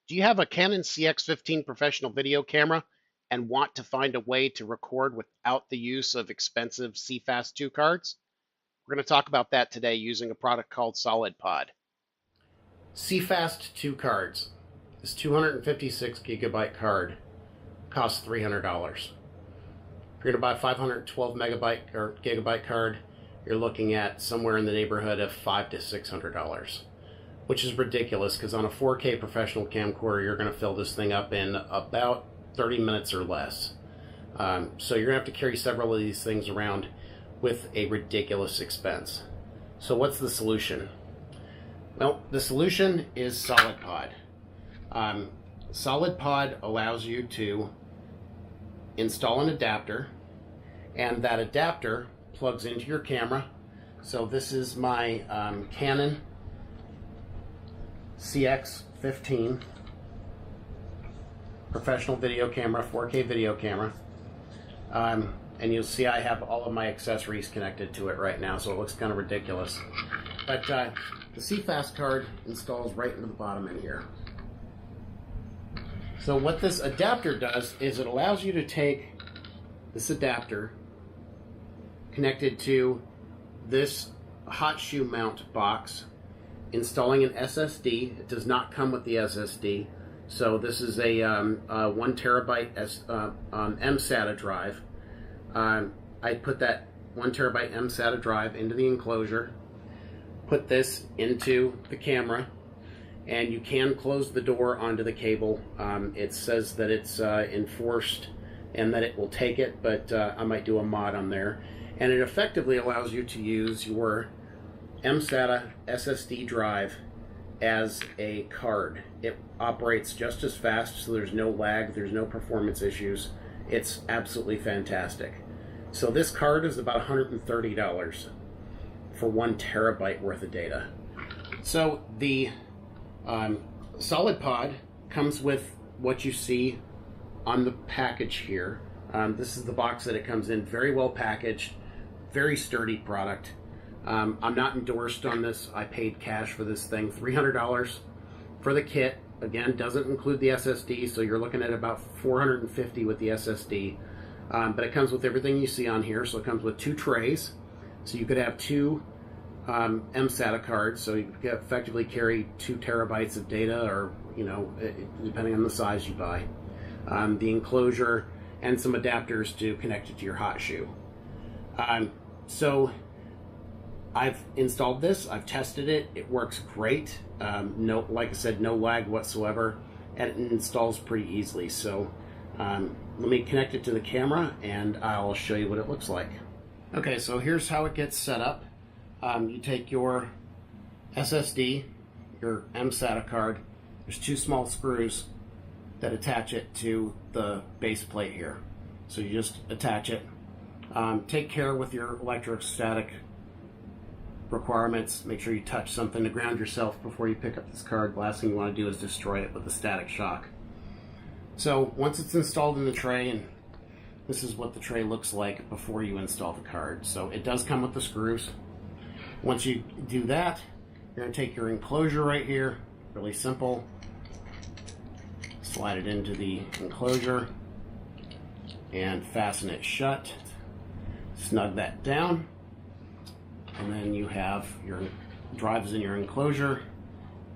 Do you have a Canon CX-15 professional video camera and want to find a way to record without the use of expensive CFAST 2 cards? We're going to talk about that today using a product called SolidPod. CFAST 2 cards. This 256 gigabyte card costs $300. If you're going to buy a 512 megabyte or gigabyte card, you're looking at somewhere in the neighborhood of $500 to $600, which is ridiculous because on a 4K professional camcorder, you're going to fill this thing up in about 30 minutes or less. So you're going to have to carry several of these things around with a ridiculous expense. So what's the solution? Well, the solution is SolidPod. SolidPod allows you to install an adapter, and that adapter plugs into your camera. So this is my Canon CX-15 professional video camera, 4K video camera. And you'll see I have all of my accessories connected to it right now, so it looks kind of ridiculous. But the CFAST card installs right into the bottom in here. So what this adapter does is it allows you to take this adapter connected to this hot shoe mount box, installing an SSD. It does not come with the SSD. So this is a 1 terabyte mSATA drive. I put that 1 terabyte mSATA drive into the enclosure, put this into the camera, and you can close the door onto the cable. It says that it's enforced and that it will take it, but I might do a mod on there. And it effectively allows you to use your mSATA SSD drive as a card. It operates just as fast, so there's no lag, there's no performance issues. It's absolutely fantastic. So this card is about $130 for 1 terabyte worth of data. So the SolidPod comes with what you see on the package here. This is the box that it comes in, very well packaged, very sturdy product. I'm not endorsed on this. I paid cash for this thing, $300 for the kit. Again, doesn't include the SSD, so you're looking at about $450 with the SSD. But it comes with everything you see on here. So it comes with 2 trays, so you could have 2 mSATA cards, so you could effectively carry 2 terabytes of data, or depending on the size you buy. The enclosure and some adapters to connect it to your hot shoe. So I've installed this, I've tested it, it works great. Like I said, no lag whatsoever, and it installs pretty easily. So let me connect it to the camera and I'll show you what it looks like. Okay, so here's how it gets set up. You take your SSD, your mSATA card, there's 2 small screws that attach it to the base plate here. So you just attach it. Take care with your electrostatic requirements. Make sure you touch something to ground yourself before you pick up this card. The last thing you want to do is destroy it with a static shock. So once it's installed in the tray, and this is what the tray looks like before you install the card. So it does come with the screws. Once you do that, you're going to take your enclosure right here, really simple, slide it into the enclosure and fasten it shut. Snug that down, and then you have your drives in your enclosure.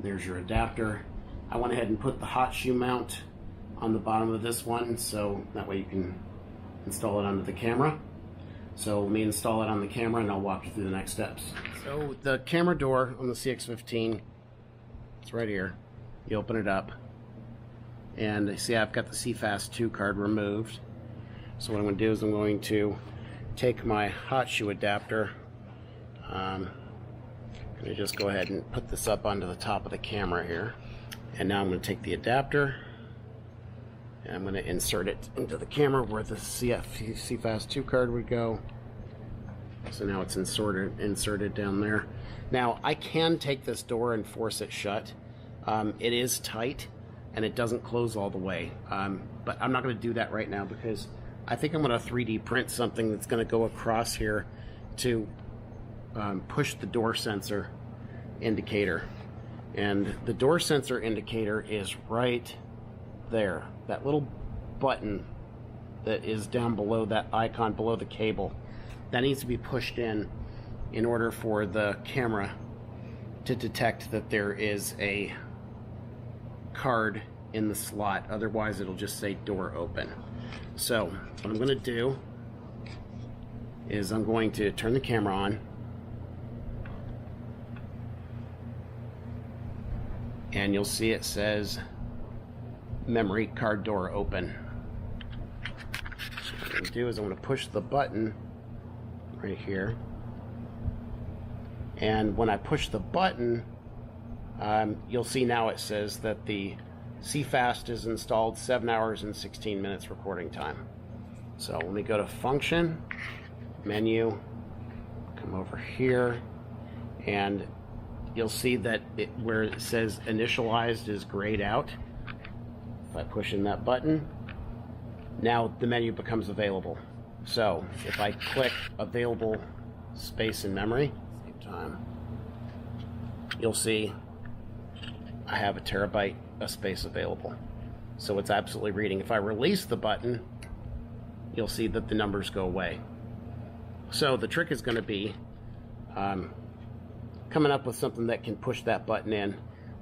There's your adapter. I went ahead and put the hot shoe mount on the bottom of this one, so that way you can install it onto the camera. So let me install it on the camera and I'll walk you through the next steps. So the camera door on the CX-15, it's right here. You open it up, and see I've got the CFAST 2 card removed. So what I'm going to do is I'm going to take my hot shoe adapter. I'm going to just go ahead and put this up onto the top of the camera here. And now I'm going to take the adapter and I'm going to insert it into the camera where the CFAST 2 card would go. So now it's inserted down there. Now I can take this door and force it shut. It is tight and it doesn't close all the way. But I'm not going to do that right now because I think I'm going to 3D print something that's going to go across here to push the door sensor indicator. And the door sensor indicator is right there. That little button that is down below that icon below the cable, that needs to be pushed in order for the camera to detect that there is a card in the slot. Otherwise it'll just say door open. So what I'm going to do is I'm going to turn the camera on, and you'll see it says memory card door open. So what I'm going to do is I'm going to push the button right here, and when I push the button, you'll see now it says that the CFAST is installed, 7 hours and 16 minutes recording time. So let me go to function, menu, come over here, and you'll see that where it says initialized is grayed out. If I push in that button, now the menu becomes available. So if I click available space in memory, same time, you'll see I have a terabyte of space available. So it's absolutely reading. If I release the button, you'll see that the numbers go away. So the trick is going to be coming up with something that can push that button in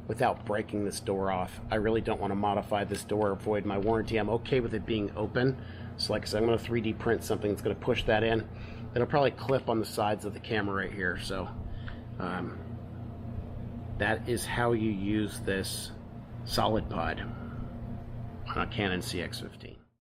without breaking this door off. I really don't want to modify this door or void my warranty. I'm okay with it being open. So like I said, I'm going to 3D print something that's going to push that in. It'll probably clip on the sides of the camera right here. So that is how you use this SolidPod on a Canon CX-15.